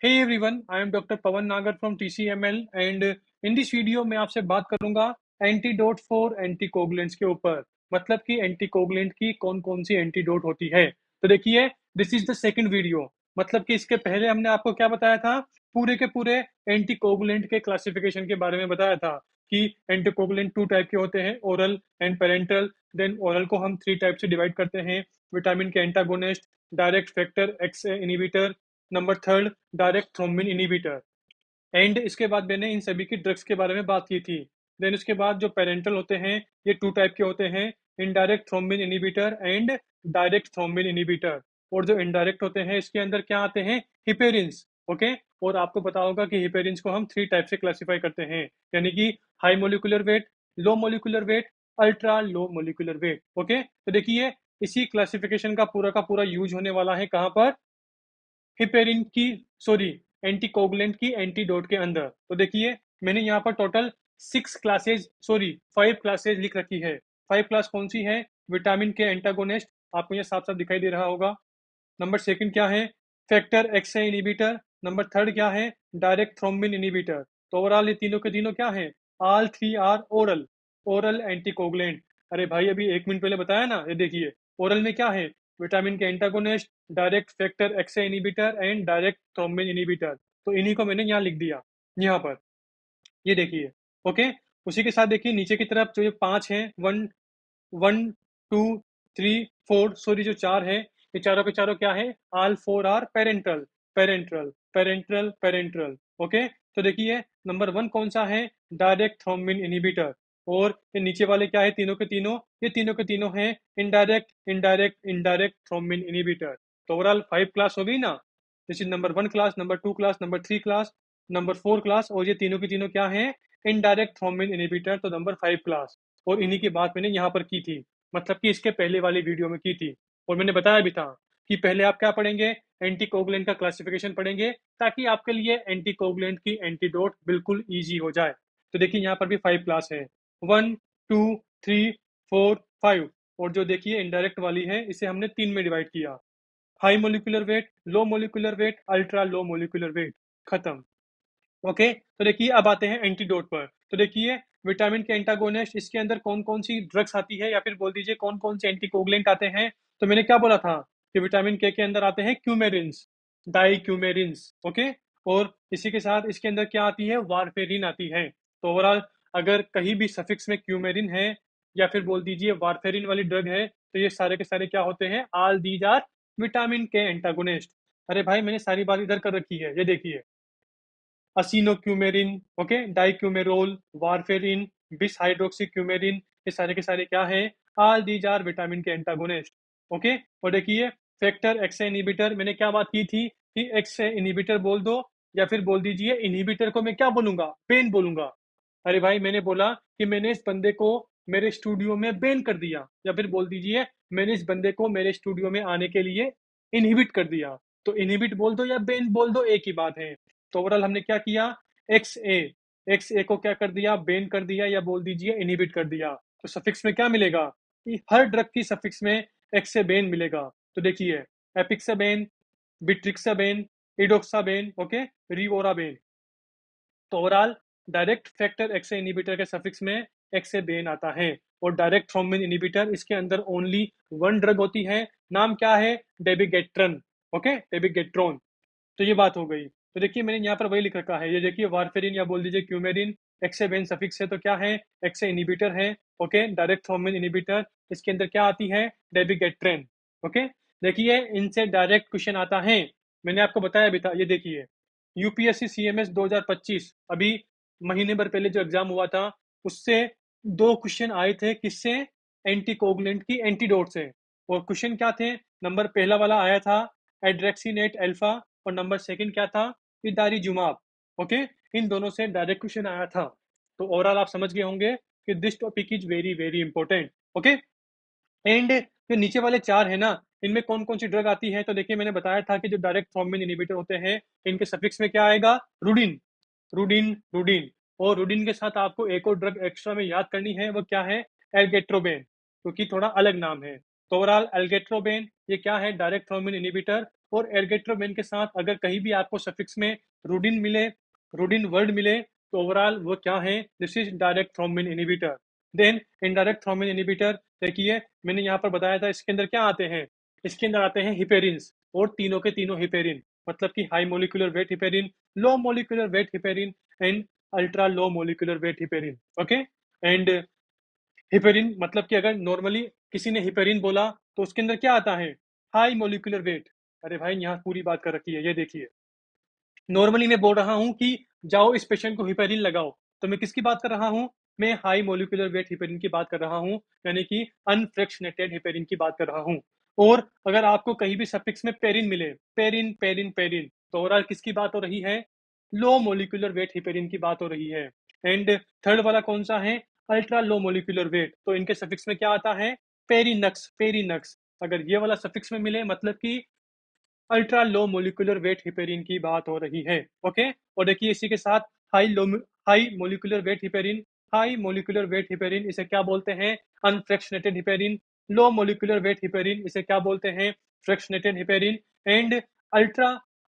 Hey everyone, I am Dr. Pawan Nagar from TCML and in this video मैं आपसे बात करूंगा antidote for anticoagulants के ऊपर। मतलब कि एंटीकोगुलेंट की कौन कौन सी एंटीडोट होती है। तो देखिए, this is the second video. मतलब कि इसके पहले हमने आपको क्या बताया था, पूरे के पूरे एंटीकोगुलेंट के क्लासिफिकेशन के बारे में बताया था कि एंटीकोगुलेंट टू टाइप के होते हैं, oral and parental. Then oral को हम थ्री टाइप से डिवाइड करते हैं, विटामिन के antagonist, direct factor X inhibitor, number third direct thrombin inhibitor. And इसके बाद मैंने इन सभी की ड्रग्स के बारे में बात की थी। देन उसके बाद जो पेरेंटल होते हैं ये टू टाइप के होते हैं, indirect thrombin inhibitor and direct thrombin inhibitor. और जो इनडायरेक्ट होते हैं इसके अंदर क्या आते हैं, हिपेरिन्स। ओके, और आपको पता होगा कि हिपेरिन्स को हम थ्री टाइप से क्लासिफाई करते हैं, यानी कि high molecular weight, low molecular weight, ultra low molecular weight. Okay, तो देखिए इसी क्लासिफिकेशन का पूरा यूज होने वाला है कहाँ पर, हिपेरिन की, सॉरी, एंटीकोगुलेंट की एंटीडोट के अंदर। तो देखिए मैंने यहाँ पर टोटल 6 क्लासेज, सॉरी 5 क्लासेज लिख रखी है। 5 क्लास कौन सी है, विटामिन के एंटागोनिस्ट, आपको ये साफ साफ दिखाई दे रहा होगा। नंबर सेकंड क्या है, factor X inhibitor. Number third क्या है, डायरेक्ट थ्रोम्बिन इनहिबिटर। तो ओवरऑल ये तीनों के तीनों क्या है, all three are oral, oral anticoagulant. अरे भाई अभी 1 मिनट पहले बताया ना, ये देखिए ओरल में क्या है, विटामिन के antagonist, direct factor X inhibitor and direct thrombin inhibitor. तो इन्हीं को मैंने यहाँ लिख दिया, यहाँ पर ये देखिए। ओके, उसी के साथ देखिए नीचे की तरफ जो ये पांच हैं, one one two three four, sorry जो चार है, ये चारों के चारों क्या है, all four are parenteral, parenteral parenteral parenteral. Okay, तो देखिए नंबर वन कौन सा है, डायरेक्ट थ्रोम्बिन इनहिबिटर। और ये नीचे वाले क्या है, तीनों के तीनों, ये तीनों के तीनों हैं indirect indirect indirect thrombin inhibitor. तो ओवरऑल 5 क्लास हो गई ना। This is number 1 class, number 2 class, number 3 class, number 4 class, और ये तीनों की तीनों क्या है, इनडायरेक्ट थ्रोम्बिन इनहिबिटर, तो नंबर 5 क्लास। और इन्हीं की बात मैंने यहाँ पर की थी, मतलब कि इसके पहले वाली वीडियो में की थी। और मैंने बताया भी था कि पहले आप क्या पढ़ेंगे, एंटीकोगुलेंट का क्लासिफिकेशन पढ़ेंगे, ताकि आपके लिए एंटीकोगुलेंट की एंटीडोट बिल्कुल ईजी हो जाए। तो देखिए यहाँ पर भी 5 क्लास है, 1 2 3 4 5। और जो देखिए इनडायरेक्ट वाली है इसे हमने 3 में डिवाइड किया, high molecular weight, low molecular weight, ultra low molecular weight, खत्म। ओके, तो देखिए अब आते हैं एंटीडोट पर। तो देखिए विटामिन के एंटागोनिस्ट, इसके अंदर कौन कौन सी ड्रग्स आती है, या फिर बोल दीजिए कौन कौन से एंटीकोगुलेंट आते हैं। तो मैंने क्या बोला था कि विटामिन के अंदर आते हैं क्यूमेरिन्स, डाई क्यूमेरिन्स। ओके, और इसी के साथ इसके अंदर क्या आती है, वारफेरिन आती है। तो ओवरऑल अगर कहीं भी सफिक्स में क्यूमेरिन है या फिर बोल दीजिए वारफेरिन वाली ड्रग है, तो ये सारे के सारे क्या होते हैं, ऑल दीज आर विटामिन के एंटागोनिस्ट। अरे भाई मैंने सारी बात इधर कर रखी है, ये देखिए, असिनोक्यूमेरिन, ओके, डाइक्यूमेरोल, वारफेरिन, बिस हाइड्रोक्सीक्यूमेरिन, ये सारे के सारे क्या हैं, ऑल दीज आर विटामिन के एंटागोनिस्ट। ओके, और देखिए फैक्टर एक्स इनहिबिटर, मैंने क्या बात की थी कि एक्स इनहिबिटर बोल दो, या फिर बोल दीजिए इनहिबिटर को मैं क्या बोलूंगा, बेन बोलूंगा। अरे भाई मैंने बोला कि मैंने इस बंदे को मेरे स्टूडियो में बैन कर दिया, या फिर बोल दीजिए मैंने इस बंदे को मेरे स्टूडियो में आने के लिए इनहिबिट कर दिया। तो इनहिबिट बोल दो या बैन बोल दो, एक ही बात है। तो ओवरऑल हमने क्या किया, एक्स ए, एक्स ए को क्या कर दिया, बेन कर दिया, या बोल दीजिए इनहिबिट कर दिया। तो सफिक्स में क्या मिलेगा, कि हर ड्रग की सफिक्स में एक्स ए बेन मिलेगा। तो देखिए एपिक्साबेन, बिट्रिक्साबेन, इडोक्साबेन, ओके, रिवोराबेन। तो overall direct factor X inhibitor के सफिक्स में एक्स ए बेन आता है। और डायरेक्ट थ्रोम्बिन इनहिबिटर, इसके अंदर ओनली वन ड्रग होती है, नाम क्या है, डेबिगेट्रन। ओके, डेबिगेट्रोन। तो ये बात हो गई। तो देखिए मैंने यहाँ पर वही लिख रखा है, ये देखिए वारफेरिन या बोल दीजिए क्यूमेरिन, एक्से बेन सफिक्स है, तो क्या है, एक्से इनहिबिटर है। ओके, डायरेक्ट थ्रोम्बिन इनहिबिटर, इसके अंदर क्या आती है, डेबिगेट्रेन। ओके, देखिए इनसे डायरेक्ट क्वेश्चन आता है, मैंने आपको बताया भी था। ये देखिए यूपीएससी सीएमएस 2025, अभी महीने भर पहले जो एग्जाम हुआ था, उससे 2 क्वेश्चन आए थे, किससे, एंटीकोगुलेंट की एंटीडोट से। और क्वेश्चन क्या थे, नंबर पहला वाला आया था एड्रेक्सीनेट अल्फा, और नंबर सेकंड क्या था, इदारीजुमाब। ओके, इन दोनों से डायरेक्ट क्वेश्चन आया था। तो ओवरऑल आप समझ गए होंगे कि this topic is very very important. Okay, and जो नीचे वाले चार है ना, इनमें कौन कौन सी ड्रग आती है। तो देखिए मैंने बताया था कि जो डायरेक्ट थ्रोम्बिन इनहिबिटर होते हैं, इनके सफिक्स में क्या आएगा, रुडिन, रुडिन, रुडिन। और रुडिन के साथ आपको एक और ड्रग एक्स्ट्रा में याद करनी है, वो क्या है, एल्गेट्रोबेन, क्योंकि थोड़ा अलग नाम है। तो ओवरऑल एल्गेट्रोबेन ये क्या है, डायरेक्ट थ्रोम्बिन इनहिबिटर। और एर्गोट्रोमेन के साथ अगर कहीं भी आपको सफिक्स में रुडिन मिले, रुडिन वर्ड मिले, तो ओवरऑल वो क्या है? This is direct thrombin inhibitor. Then indirect thrombin inhibitor देखिए मैंने यहाँ पर बताया था इसके अंदर क्या आते हैं? इसके अंदर आते हैं हिपेरिन्स और तीनों के तीनों हिपेरिन, मतलब कि high molecular weight heparin, low molecular weight heparin and ultra low molecular weight heparin. Okay, and heparin मतलब कि अगर नॉर्मली किसी ने हिपेरिन बोला तो उसके अंदर क्या आता है? High molecular weight. अरे भाई यहाँ पूरी बात कर रखी है, ये देखिए नॉर्मली मैं बोल रहा हूँ कि जाओ इस पेशेंट को हिपेरिन लगाओ, तो मैं किसकी बात कर रहा हूँ? मैं हाई मोलिकुलर वेट हिपेरिन की बात कर रहा हूँ, यानी कि अनफ्रैक्शनेटेड हिपेरिन की बात कर रहा हूँ। और अगर आपको कहीं भी सफिक्स में पेरिन मिले, पेरिन पेरिन पेरिन, तो ओवरऑल किसकी बात हो रही है? लो मोलिकुलर वेट हिपेरिन की बात हो रही है। एंड थर्ड वाला कौन सा है? अल्ट्रा लो मोलिकुलर वेट, तो इनके सफिक्स में क्या आता है? पेरिनक्स पेरिनक्स। अगर ये वाला सफिक्स में मिले मतलब कि ultra low molecular weight heparin की बात हो रही है। ओके, और देखिए इसी के साथ high molecular weight heparin, high molecular weight heparin इसे क्या बोलते हैं? Unfractionated heparin. Low molecular weight heparin इसे क्या बोलते हैं? फ्रैक्शनेटेड heparin. And ultra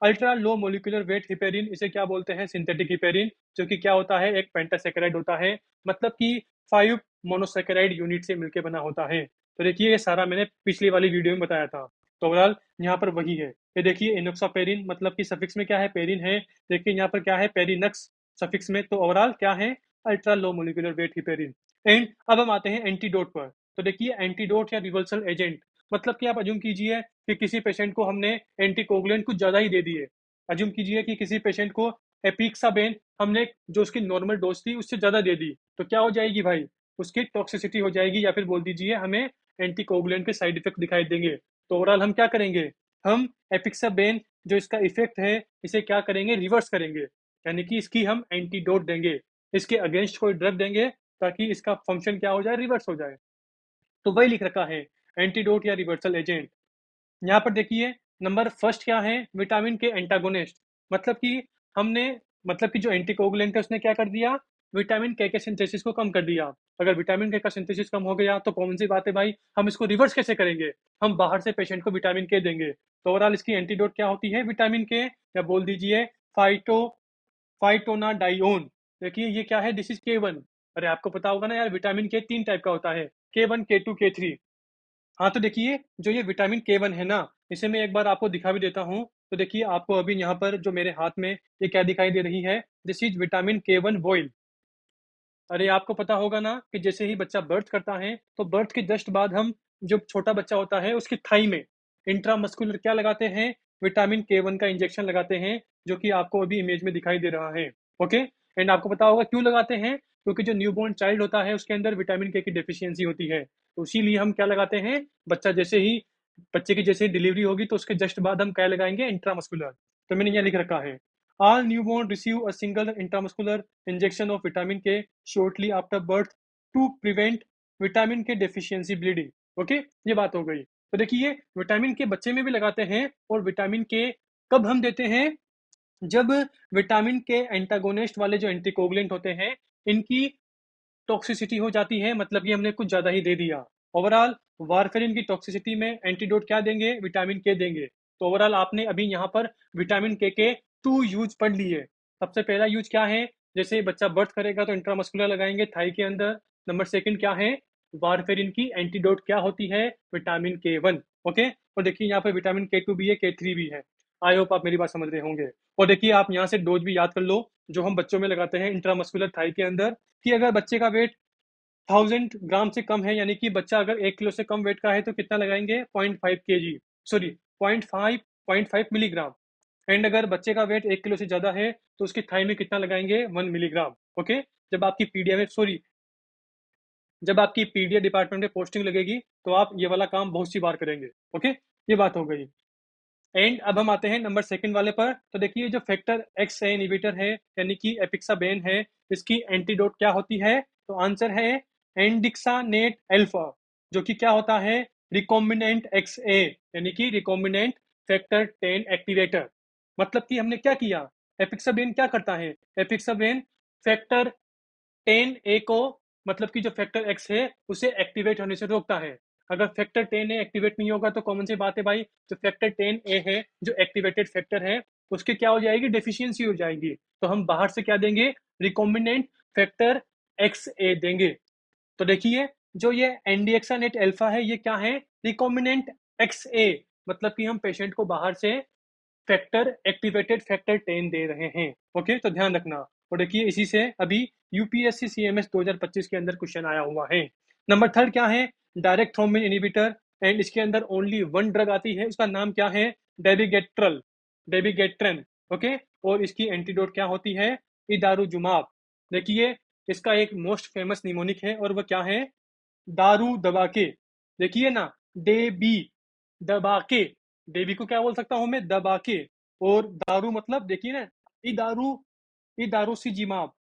ultra low molecular weight heparin इसे क्या बोलते हैं? सिंथेटिक हिपेरिन, जो कि क्या होता है? एक पेंटासेकेराइड होता है, मतलब कि 5 मोनोसेकेराइड यूनिट से मिलकर बना होता है। तो देखिए ये सारा मैंने पिछली वाली वीडियो में बताया था, तो ओवरऑल यहाँ पर वही है। ये देखिए इनोक्सापेरिन, मतलब कि सफिक्स में क्या है? पेरिन है। देखिए यहाँ पर क्या है? पेरिनक्स सफिक्स में, तो ओवरऑल क्या है? Ultra low molecular weight heparin. And अब हम आते हैं एंटीडोट पर। तो देखिए एंटीडोट या रिवर्सल एजेंट, मतलब कि आप अज्यूम कीजिए कि किसी पेशेंट को हमने एंटीकोगुलेंट कुछ ज्यादा ही दे दिए। अज्यूम कीजिए कि किसी पेशेंट को एपिक्साबेन हमने जो उसकी नॉर्मल डोज थी उससे ज्यादा दे दी, तो क्या हो जाएगी भाई? उसकी टॉक्सिसिटी हो जाएगी, या फिर बोल दीजिए हमें एंटीकोगुलेंट के साइड इफेक्ट दिखाई देंगे। तो ओवरऑल हम क्या करेंगे? हम एपिक्साबेन जो इसका इफेक्ट है इसे क्या करेंगे? रिवर्स करेंगे, यानी कि इसकी हम एंटीडोट देंगे, इसके अगेंस्ट कोई ड्रग देंगे ताकि इसका फंक्शन क्या हो जाए? रिवर्स हो जाए। तो वही लिख रखा है, एंटीडोट या रिवर्सल एजेंट। यहाँ पर देखिए नंबर फर्स्ट क्या है? विटामिन के एंटागोनिस्ट, मतलब कि हमने मतलब कि जो एंटीकोगुलेंट है उसने क्या कर दिया? विटामिन के सिंथेसिस को कम कर दिया। अगर विटामिन के का सिंथेसिस कम हो गया तो कौन सी बात है भाई? हम इसको रिवर्स कैसे करेंगे? हम बाहर से पेशेंट को विटामिन के देंगे। तो ओवरऑल इसकी एंटीडोट क्या होती है? विटामिन के, या बोल दीजिए फाइटो फाइटोनाडाइओन। देखिए ये क्या है? This is K1। अरे आपको पता होगा ना यार, विटामिन के 3 टाइप का होता है, K1 K2 K3। हाँ, तो देखिए जो ये विटामिन K1 है ना, इसे मैं एक बार आपको दिखा भी देता हूँ। तो देखिए आपको अभी यहाँ पर जो मेरे हाथ में ये क्या दिखाई दे रही है? This is vitamin K1 voile. अरे आपको पता होगा ना कि जैसे ही बच्चा बर्थ करता है तो बर्थ के जस्ट बाद हम, जो छोटा बच्चा होता है उसकी थाई में इंट्रामस्कुलर क्या लगाते हैं? विटामिन K1 का इंजेक्शन लगाते हैं, जो कि आपको अभी इमेज में दिखाई दे रहा है। ओके, एंड आपको पता होगा क्यों लगाते हैं? क्योंकि जो न्यूबॉर्न चाइल्ड होता है उसके अंदर विटामिन के की डेफिशिएंसी होती है, तो इसीलिए हम क्या लगाते हैं? बच्चे की जैसे ही डिलीवरी होगी तो उसके जस्ट बाद हम क्या लगाएंगे? इंट्रामस्कुलर। तो मैंने यहाँ लिख रखा है, all newborn receive a single intramuscular injection of vitamin K shortly after birth to prevent vitamin के डेफिशिएंसी ब्लीडिंग। ओके, ये बात हो गई। तो देखिए विटामिन के बच्चे में भी लगाते हैं, और विटामिन के कब हम देते हैं? जब विटामिन के एंटागोनिस्ट वाले जो एंटीकोगुलेंट होते हैं इनकी टॉक्सिसिटी हो जाती है, मतलब ये हमने कुछ ज्यादा ही दे दिया। ओवरऑल वारफेरिन की टॉक्सिसिटी में एंटीडोट क्या देंगे? विटामिन के देंगे। तो ओवरऑल आपने अभी यहाँ पर विटामिन के 2 यूज पढ़ लिए। सबसे पहला यूज क्या है? जैसे बच्चा बर्थ करेगा तो इंट्रामस्कुलर लगाएंगे थाई के अंदर। नंबर सेकंड क्या है? वारफेरिन की एंटीडोट क्या होती है? Vitamin K1। ओके, और देखिए यहाँ पर विटामिन K2 भी है, K3 भी है। आई होप आप मेरी बात समझ रहे होंगे। और देखिए आप यहाँ से डोज भी याद कर लो, जो हम बच्चों में लगाते हैं इंट्रामस्कुलर थाई के अंदर, कि अगर बच्चे का वेट 1000 ग्राम से कम है, यानी कि बच्चा अगर 1 किलो से कम वेट का है तो कितना लगाएंगे? 0.5 kg, सॉरी 0.5 मिलीग्राम। एंड अगर बच्चे का वेट 1 किलो से ज्यादा है तो उसकी थाई में कितना लगाएंगे? 1 मिलीग्राम। ओके, जब आपकी पीडिया में सॉरी जब आपकी पीडिया डिपार्टमेंट में पोस्टिंग लगेगी तो आप ये वाला काम बहुत सी बार करेंगे। ओके, ये बात हो गई। एंड अब हम आते हैं नंबर सेकंड वाले पर। तो देखिए जो फैक्टर एक्स इनहिबिटर है, यानी कि एपिक्साबेन है, इसकी एंटीडोट क्या होती है? तो आंसर है एंडिक्सानेट अल्फा, जो कि क्या होता है? रिकॉम्बिनेंट एक्स ए, यानी कि रिकॉम्बिनेंट फैक्टर 10 एक्टिवेटर। मतलब कि हमने क्या किया? एपिक्साबेन क्या करता है? एपिक्साबेन फैक्टर 10 ए को, मतलब कि जो फैक्टर एक्स है उसे एक्टिवेट होने से रोकता है। अगर फैक्टर 10A एक्टिवेट नहीं होगा तो कॉमन सी बात है भाई, जो फैक्टर 10A है, जो एक्टिवेटेड फैक्टर है, उसकी क्या हो जाएगी, डेफिशिएंसी हो जाएगी। तो हम बाहर से क्या देंगे, रिकॉम्बिनेंट फैक्टर XA देंगे। तो देखिए जो ये एनडीएक्सानेट अल्फा है, ये क्या है, रिकॉम्बिनेंट XA, मतलब कि हम पेशेंट को बाहर से फैक्टर एक्टिवेटेड फैक्टर 10 दे रहे हैं। ओके, तो ध्यान रखना। और देखिए इसी से अभी यूपीएससी सीएमएस 2025 के अंदर क्वेश्चन आया हुआ है। नंबर थर्ड क्या है, डायरेक्ट थ्रोम्बिन इनिबिटर, एंड इसके अंदर ओनली वन ड्रग आती है, उसका नाम क्या है, डेबिगेट्रल, डेबिगेट्रन। ओके, और इसकी एंटीडोट क्या होती है, इदारुजुमाब। देखिए इसका एक मोस्ट फेमस निमोनिक है और वह क्या है, दारू दबा के। देखिए ना, डेबी दबा के, डेबी को क्या बोल सकता हूं मैं, दबा के। और दारू मतलब देखिए ना, ई दारू सी जिमाब।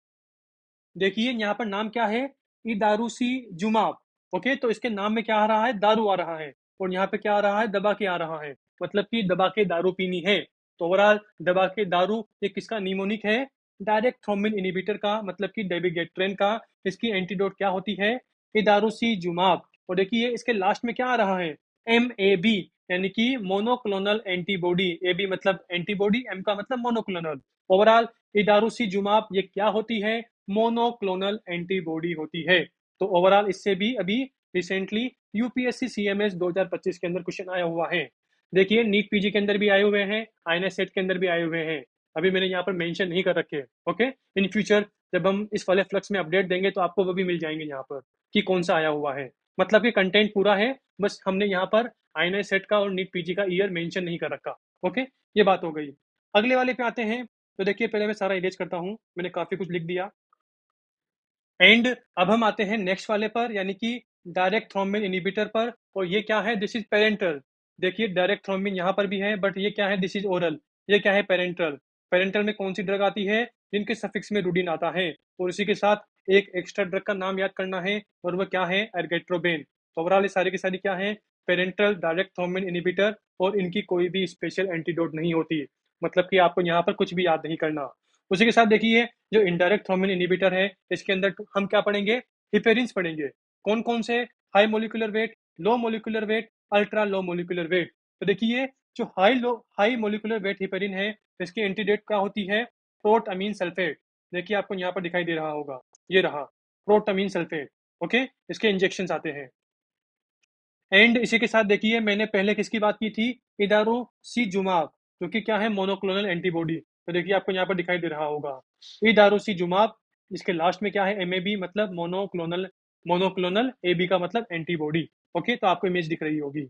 देखिए यहाँ पर नाम क्या है, ई दारू सी जुमाब। ओके, तो इसके नाम में क्या आ रहा है, दारू आ रहा है, और यहाँ पे क्या आ रहा है, दबा के आ रहा है, मतलब कि दबा के दारू पीनी है। तो ओवरऑल दबा के दारू ये किसका निमोनिक है, डायरेक्ट थ्रोम्बिन इनिबिटर का, मतलब कि डेबिगेट्रेन का। इसकी एंटीडोट क्या होती है, इदारुसी जुमाब। और देखिए इसके लास्ट में क्या आ रहा है, MAB, यानी कि मोनोक्लोनल एंटीबॉडी। AB मतलब एंटीबॉडी, M का मतलब मोनोक्लोनल। ओवरऑल इदारुसी जुमाब ये क्या होती है, मोनोक्लोनल एंटीबॉडी होती है। तो ओवरऑल इससे भी अभी रिसेंटली यूपीएससी सीएमएस 2025 के अंदर क्वेश्चन आया हुआ है। देखिए नीट पीजी के अंदर भी आए हुए हैं, आईएनएस सेट के अंदर भी आए हुए हैं। अभी मैंने यहाँ पर मेंशन नहीं कर रखे। ओके, इन फ्यूचर जब हम इस वाले फ्लक्स में अपडेट देंगे तो आपको वो भी मिल जाएंगे यहाँ पर कि कौन सा आया हुआ है। मतलब कि कंटेंट पूरा है, बस हमने यहाँ पर आईएनएस सेट का और नीट पीजी का ईयर मेंशन नहीं कर रखा। ओके, ये बात हो गई। अगले वाले पे आते हैं। तो देखिए पहले मैं सारा इरेज करता हूँ, मैंने काफी कुछ लिख दिया। एंड अब हम आते हैं नेक्स्ट वाले पर, यानी कि डायरेक्ट थ्रोम्बिन इनिबिटर पर। और ये क्या है, दिस इज पेरेंटल। देखिए डायरेक्ट थ्रोम्बिन यहाँ पर भी है, बट ये क्या है, दिस इज ओरल। ये क्या है, पेरेंटल। पेरेंटल में कौन सी ड्रग आती है, जिनके सफिक्स में रूडिन आता है, और इसी के साथ एक एक्स्ट्रा ड्रग का नाम याद करना है, और वह क्या है, एर्गेट्रोबेन। तो ओवरऑल ये सारी की सारी क्या है, पेरेंटल डायरेक्ट थ्रोम्बिन इनिबिटर, और इनकी कोई भी स्पेशल एंटीडोट नहीं होती। मतलब कि आपको यहाँ पर कुछ भी याद नहीं करना। उसी के साथ देखिए जो इनडायरेक्ट थ्रोम्बिन इनिबिटर है, इसके अंदर हम क्या पढ़ेंगे, हिपेरिन्स पढ़ेंगे। कौन कौन से, high molecular weight, low molecular weight, ultra low molecular weight. तो देखिए जो हाई मोलिकुलर वेट हिपेरिन है, इसकी एंटीडेट क्या होती है, प्रोटअमीन सल्फेट। देखिए आपको यहाँ पर दिखाई दे रहा होगा, ये रहा प्रोटअमीन सल्फेट। ओके, इसके इंजेक्शन आते हैं। एंड इसी के साथ देखिए मैंने पहले किसकी बात की थी, इदारुसीजुमाब, जो कि क्या है, मोनोक्लोनल एंटीबॉडी। तो देखिए आपको यहाँ पर दिखाई दे रहा होगा इदारुसीजुमाब। इसके लास्ट में क्या है, MAB मतलब मोनोक्लोनल, मोनोक्लोनल AB का मतलब एंटीबॉडी। ओके, तो आपको इमेज दिख रही होगी।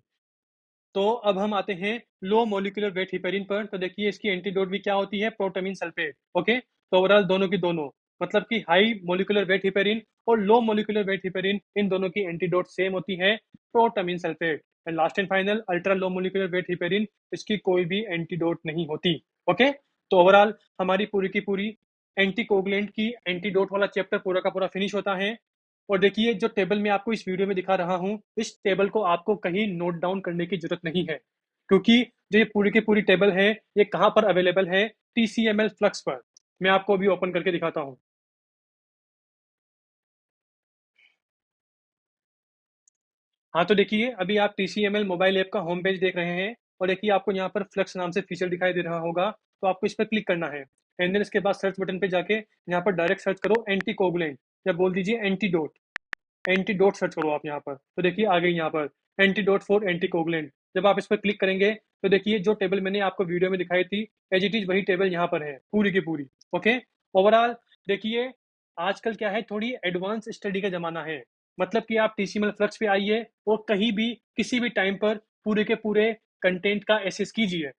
तो अब हम आते हैं लो मोलिकुलर वेट हिपेरिन पर। तो देखिए इसकी एंटीडोट भी क्या होती है, प्रोटामिन सल्फेट। ओके, तो ओवरऑल दोनों की दोनों, मतलब कि हाई मोलिकुलर वेट हिपेरिन और लो मोलिकुलर वेट हिपेरिन, इन दोनों की एंटीडोट सेम होती है, protamine sulphate. And last and final ultra low molecular weight heparin, इसकी कोई भी एंटीडोट नहीं होती। ओके, तो ओवरऑल हमारी पूरी की पूरी एंटीकोगुलेंट की एंटीडोट वाला चैप्टर पूरा का पूरा फिनिश होता है। और देखिए जो टेबल मैं आपको इस वीडियो में दिखा रहा हूँ, इस टेबल को आपको कहीं नोट डाउन करने की जरूरत नहीं है, क्योंकि जो ये पूरी की पूरी टेबल है, ये कहाँ पर अवेलेबल है, TCML फ्लक्स पर। मैं आपको अभी ओपन करके दिखाता हूँ। हाँ, तो देखिए अभी आप TCML मोबाइल ऐप का होम पेज देख रहे हैं, और देखिए आपको यहाँ पर फ्लक्स नाम से फीचर दिखाई दे रहा होगा। तो आपको इस पर क्लिक करना है, एंड देन इसके बाद सर्च बटन पे जाके यहाँ पर डायरेक्ट सर्च करो एंटी कोगुलेंट, या बोल दीजिए एंटीडोट। एंटीडोट सर्च करो आप यहाँ पर, तो देखिए आ गई यहाँ पर एंटीडोट फॉर एंटीकोगुलेंट। जब आप इस पर क्लिक करेंगे तो देखिए जो टेबल मैंने आपको वीडियो में दिखाई थी, एज इट इज वही टेबल यहाँ पर है पूरी की पूरी। ओके, ओवरऑल देखिए आजकल क्या है, थोड़ी एडवांस स्टडी का जमाना है। मतलब कि आप TCML फ्लक्स पे आइए और कहीं भी किसी भी टाइम पर पूरे के पूरे कंटेंट का एसेस कीजिए।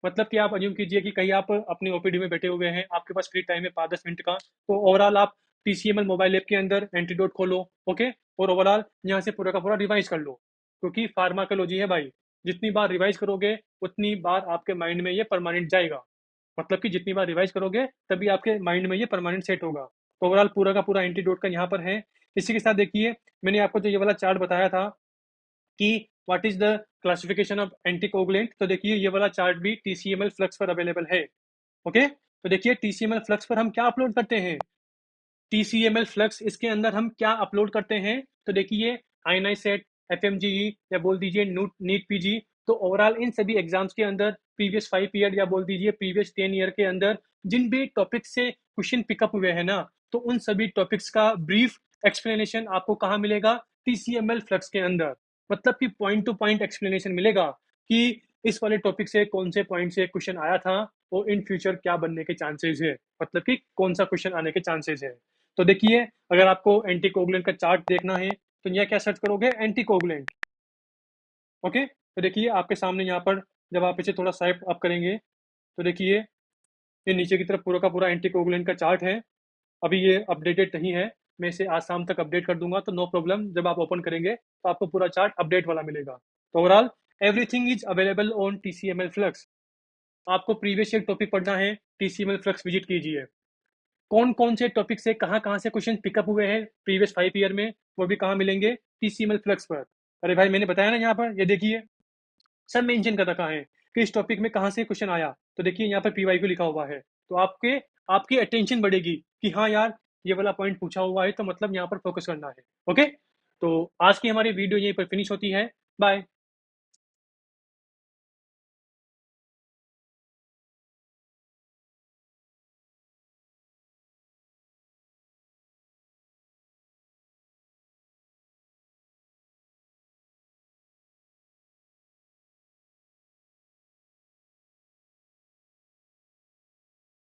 मतलब कि आप अज्यूम कीजिए कि कहीं आप अपनी ओपीडी में बैठे हुए हैं, आपके पास फ्री टाइम है 5-10 मिनट का, तो ओवरऑल आप TCML मोबाइल ऐप के अंदर एंटीडोट खोलो। ओके, और ओवरऑल यहाँ से पूरा का पूरा रिवाइज कर लो, क्योंकि फार्माकोलॉजी है भाई, जितनी बार रिवाइज करोगे उतनी बार आपके माइंड में ये परमानेंट जाएगा। मतलब कि जितनी बार रिवाइज करोगे तभी आपके माइंड में ये परमानेंट सेट होगा। तो ओवरऑल पूरा का पूरा एंटीडोट का यहाँ पर है। इसी के साथ देखिए मैंने आपको जो ये वाला चार्ट बताया था कि what is the classification of anticoagulant, तो देखिए ये वाला चार्ट भी TCML फ्लक्स पर अवेलेबल है। ओके, तो देखिए TCML फ्लक्स पर हम क्या अपलोड करते हैं, TCML फ्लक्स, इसके अंदर हम क्या अपलोड करते हैं, तो देखिए आयनाइज सेट, एफएमजीई या बोल दीजिए नीट पीजी। तो ओवरऑल इन सभी एग्जाम्स के अंदर प्रीवियस 5 ईयर या बोल दीजिए प्रीवियस 10 ईयर के अंदर जिन भी टॉपिक्स से क्वेश्चन पिकअप हुए हैं ना, तो उन सभी टॉपिक्स का ब्रीफ एक्सप्लेनेशन आपको कहाँ मिलेगा? टीसीएमएल फ्लक्स के अंदर। मतलब कि पॉइंट टू पॉइंट एक्सप्लेनेशन मिलेगा कि इस वाले टॉपिक से कौन से पॉइंट से क्वेश्चन आया था और इन फ्यूचर क्या बनने के चांसेस है, मतलब कि कौन सा क्वेश्चन आने के चांसेस है। तो देखिए, अगर आपको एंटीकोगुलेंट का चार्ट देखना है तो यहाँ क्या सर्च करोगे? एंटीकोगुलेंट। ओके, तो देखिए आपके सामने यहाँ पर जब आप इसे थोड़ा स्वाइप अप करेंगे तो देखिए ये नीचे की तरफ पूरा का पूरा एंटीकोगुलेंट का चार्ट है। अभी ये अपडेटेड नहीं है, मैं इसे आज शाम तक अपडेट कर दूंगा, तो नो प्रॉब्लम, जब आप ओपन करेंगे तो आपको पूरा चार्ट अपडेट वाला मिलेगा। तो overall everything is available on TCML flux. आपको प्रीवियस ईयर टॉपिक पढ़ना है, टीसीएमएल फ्लक्स विजिट कीजिए। कौन कौन से टॉपिक से कहाँ कहाँ से क्वेश्चन पिकअप हुए हैं प्रीवियस 5 ईयर में, वो भी कहाँ मिलेंगे? टीसीएमएल फ्लक्स पर। अरे भाई मैंने बताया ना, यहाँ पर ये देखिए सब मेंशन कर रखा है कि इस टॉपिक में कहाँ से क्वेश्चन आया। तो देखिए यहाँ पर पीवाईक्यू लिखा हुआ है, तो आपके आपकी अटेंशन बढ़ेगी कि हाँ यार ये वाला पॉइंट पूछा हुआ है, तो मतलब यहाँ पर फोकस करना है। ओके, तो आज की हमारी वीडियो यहीं पर फिनिश होती है। बाय।